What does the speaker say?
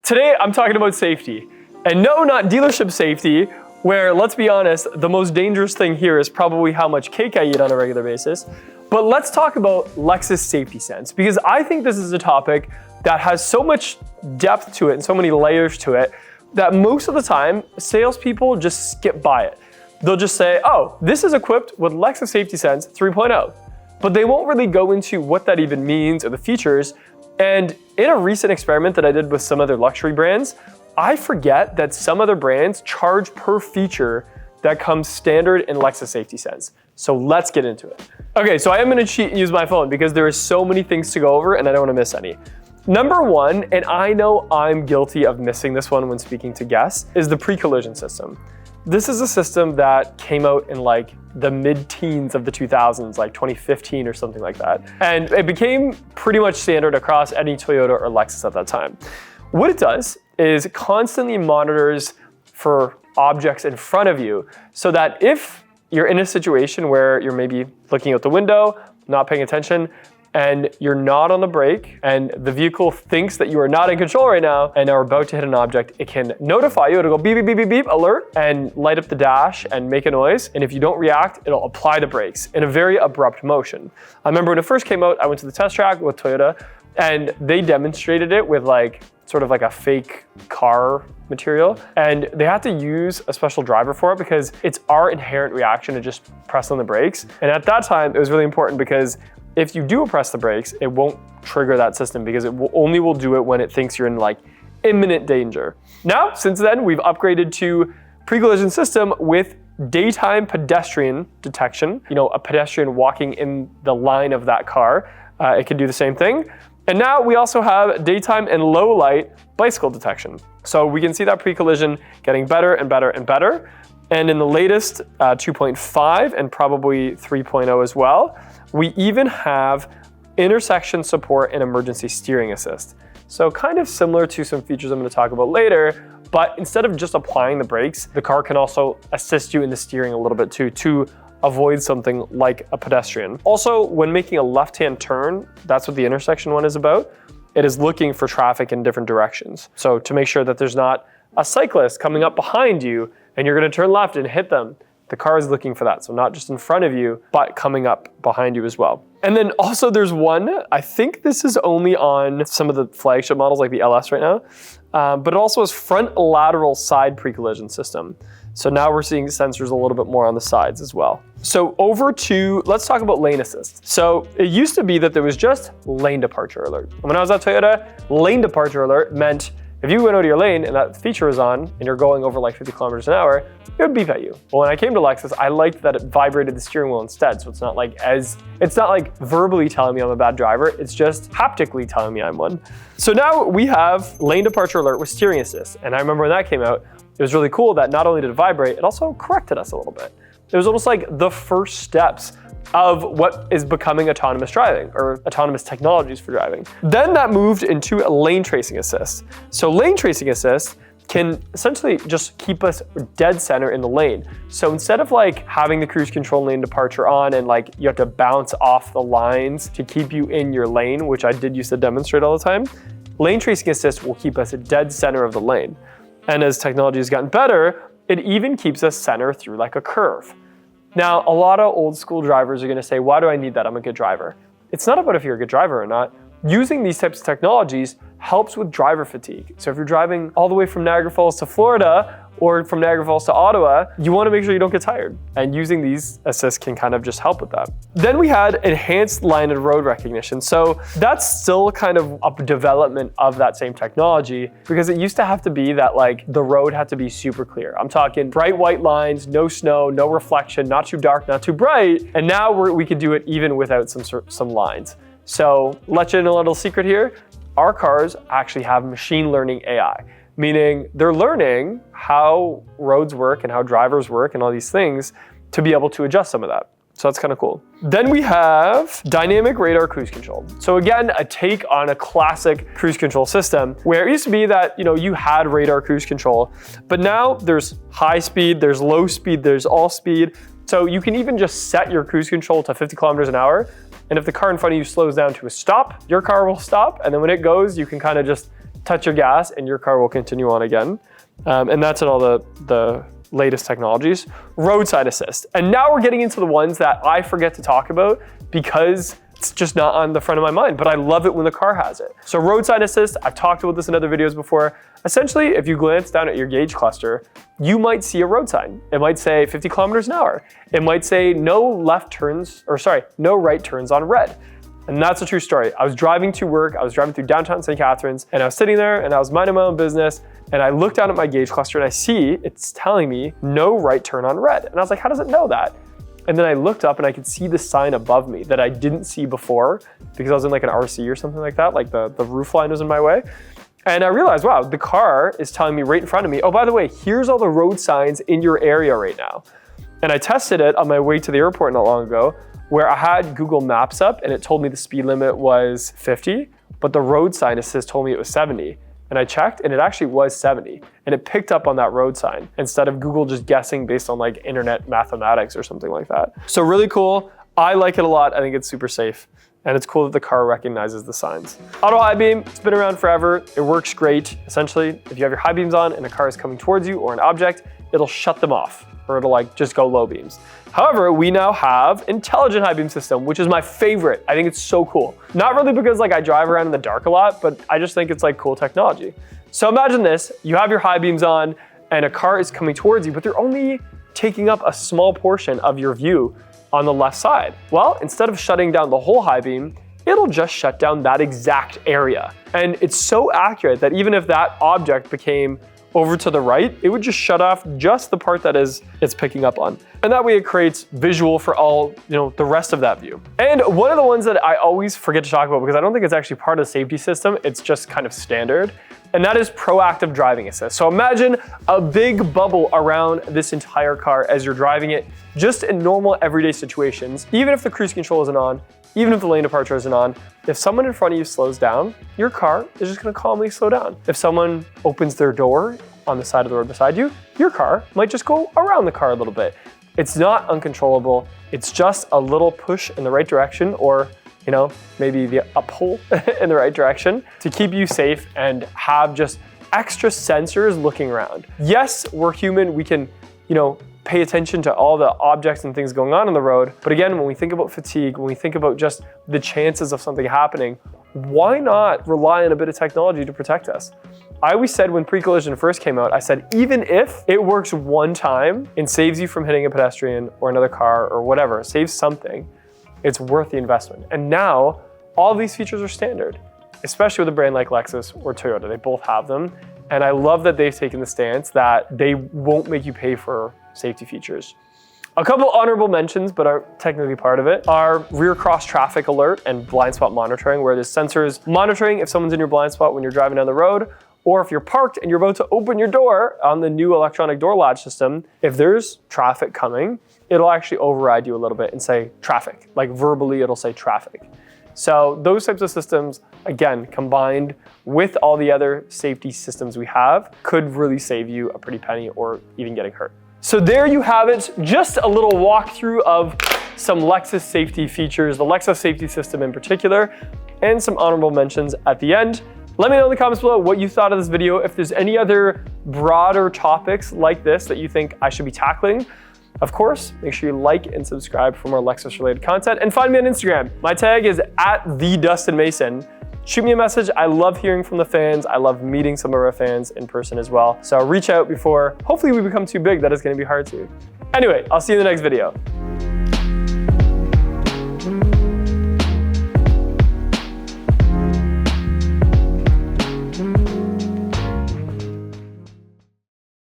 Today, I'm talking about safety. And no, not dealership safety, where, let's be honest, the most dangerous thing here is probably how much cake I eat on a regular basis. But let's talk about Lexus Safety Sense, because I think this is a topic that has so much depth to it and so many layers to it that most of the time, salespeople just skip by it. They'll just say, oh, this is equipped with Lexus Safety Sense 3.0. But they won't really go into what that even means or the features. And in a recent experiment that I did with some other luxury brands, I forget that some other brands charge per feature that comes standard in Lexus Safety Sense. So let's get into it. Okay, so I am gonna cheat and use my phone because there is so many things to go over and I don't wanna miss any. Number one, and I know I'm guilty of missing this one when speaking to guests, is the pre-collision system. This is a system that came out in like the mid-teens of the 2000s, like 2015 or something like that. And it became pretty much standard across any Toyota or Lexus at that time. What it does is it constantly monitors for objects in front of you so that if you're in a situation where you're maybe looking out the window, not paying attention, and you're not on the brake, and the vehicle thinks that you are not in control right now and are about to hit an object, it can notify you. It'll go beep, beep, beep, beep, beep, alert, and light up the dash and make a noise. And if you don't react, it'll apply the brakes in a very abrupt motion. I remember when it first came out, I went to the test track with Toyota, and they demonstrated it with like sort of like a fake car material. And they had to use a special driver for it because it's our inherent reaction to just press on the brakes. And at that time, it was really important because if you do press the brakes, it won't trigger that system because it only will do it when it thinks you're in like imminent danger. Now, since then, we've upgraded to pre-collision system with daytime pedestrian detection. You know, a pedestrian walking in the line of that car, it can do the same thing. And now we also have daytime and low light bicycle detection. So we can see that pre-collision getting better and better and better. And in the latest 2.5 and probably 3.0 as well, we even have intersection support and emergency steering assist. So kind of similar to some features I'm going to talk about later, but instead of just applying the brakes, the car can also assist you in the steering a little bit too, to avoid something like a pedestrian. Also, when making a left-hand turn, that's what the intersection one is about. It is looking for traffic in different directions. So to make sure that there's not a cyclist coming up behind you and you're going to turn left and hit them, the car is looking for that. So not just in front of you, but coming up behind you as well. And then also there's one, I think this is only on some of the flagship models like the LS right now, but it also has front lateral side pre-collision system. So now we're seeing sensors a little bit more on the sides as well. So over to, let's talk about lane assist. So it used to be that there was just lane departure alert. When I was at Toyota, lane departure alert meant if you went out of your lane and that feature was on and you're going over like 50 kilometers an hour, it would beep at you. Well, when I came to Lexus, I liked that it vibrated the steering wheel instead. So it's not like verbally telling me I'm a bad driver, it's just haptically telling me I'm one. So now we have lane departure alert with steering assist. And I remember when that came out, it was really cool that not only did it vibrate, it also corrected us a little bit. It was almost like the first steps of what is becoming autonomous driving or autonomous technologies for driving. Then that moved into a lane tracing assist. So lane tracing assist can essentially just keep us dead center in the lane. So instead of like having the cruise control lane departure on and like you have to bounce off the lines to keep you in your lane, which I did used to demonstrate all the time, lane tracing assist will keep us dead center of the lane. And as technology has gotten better, it even keeps us center through like a curve. Now, a lot of old school drivers are gonna say, why do I need that? I'm a good driver. It's not about if you're a good driver or not. Using these types of technologies helps with driver fatigue. So if you're driving all the way from Niagara Falls to Florida or from Niagara Falls to Ottawa, you wanna make sure you don't get tired. And using these assists can kind of just help with that. Then we had enhanced line and road recognition. So that's still kind of a development of that same technology because it used to have to be that like the road had to be super clear. I'm talking bright white lines, no snow, no reflection, not too dark, not too bright. And now we can do it even without some lines. So let you in a little secret here. Our cars actually have machine learning AI. Meaning they're learning how roads work and how drivers work and all these things to be able to adjust some of that. So that's kind of cool. Then we have dynamic radar cruise control. So again, a take on a classic cruise control system where it used to be that, you had radar cruise control, but now there's high speed, there's low speed, there's all speed. So you can even just set your cruise control to 50 kilometers an hour. And if the car in front of you slows down to a stop, your car will stop. And then when it goes, you can kind of just touch your gas and your car will continue on again. And that's in all the latest technologies. Roadside assist. And now we're getting into the ones that I forget to talk about because it's just not on the front of my mind, but I love it when the car has it. So roadside assist, I've talked about this in other videos before. Essentially, if you glance down at your gauge cluster, you might see a road sign. It might say 50 kilometers an hour. It might say no right turns on red. And that's a true story. I was driving to work, I was driving through downtown St. Catharines, and I was sitting there and I was minding my own business, and I looked down at my gauge cluster and I see it's telling me no right turn on red. And I was like, how does it know that? And then I looked up and I could see the sign above me that I didn't see before because I was in like an RC or something like that, like the roof line was in my way. And I realized, wow, the car is telling me right in front of me, oh, by the way, here's all the road signs in your area right now. And I tested it on my way to the airport not long ago, where I had Google Maps up and it told me the speed limit was 50, but the road sign assist told me it was 70. And I checked and it actually was 70. And it picked up on that road sign instead of Google just guessing based on like internet mathematics or something like that. So really cool. I like it a lot. I think it's super safe. And it's cool that the car recognizes the signs. Auto high beam, it's been around forever. It works great. Essentially, if you have your high beams on and a car is coming towards you or an object, it'll shut them off, or it'll like just go low beams. However, we now have intelligent high beam system, which is my favorite. I think it's so cool. Not really because like I drive around in the dark a lot, but I just think it's like cool technology. So imagine this, you have your high beams on and a car is coming towards you, but they're only taking up a small portion of your view on the left side. Well, instead of shutting down the whole high beam, it'll just shut down that exact area. And it's so accurate that even if that object became over to the right, it would just shut off just the part that it's picking up on. And that way it creates visual for all, the rest of that view. And one of the ones that I always forget to talk about because I don't think it's actually part of the safety system, it's just kind of standard, and that is proactive driving assist. So imagine a big bubble around this entire car as you're driving it, just in normal everyday situations. Even if the cruise control isn't on, even if the lane departure isn't on, if someone in front of you slows down, your car is just gonna calmly slow down. If someone opens their door on the side of the road beside you, your car might just go around the car a little bit. It's not uncontrollable. It's just a little push in the right direction, or maybe a pull in the right direction to keep you safe and have just extra sensors looking around. Yes, we're human. We can, pay attention to all the objects and things going on the road. But again, when we think about fatigue, when we think about just the chances of something happening, why not rely on a bit of technology to protect us? I always said when pre-collision first came out, I said, even if it works one time and saves you from hitting a pedestrian or another car or whatever, saves something, it's worth the investment. And now all of these features are standard, especially with a brand like Lexus or Toyota. They both have them. And I love that they've taken the stance that they won't make you pay for safety features. A couple honorable mentions, but aren't technically part of it, are rear cross traffic alert and blind spot monitoring, where there's sensors monitoring if someone's in your blind spot when you're driving down the road, or if you're parked and you're about to open your door on the new electronic door latch system, if there's traffic coming, it'll actually override you a little bit and say traffic. Like verbally, it'll say traffic. So those types of systems, again, combined with all the other safety systems we have, could really save you a pretty penny or even getting hurt. So there you have it, just a little walkthrough of some Lexus safety features, the Lexus safety system in particular, and some honorable mentions at the end. Let me know in the comments below what you thought of this video. If there's any other broader topics like this that you think I should be tackling, of course, make sure you like and subscribe for more Lexus related content, and find me on Instagram. My tag is @TheDustinMason. Shoot me a message. I love hearing from the fans. I love meeting some of our fans in person as well. So reach out before, hopefully we become too big. That is gonna be hard to. Anyway, I'll see you in the next video.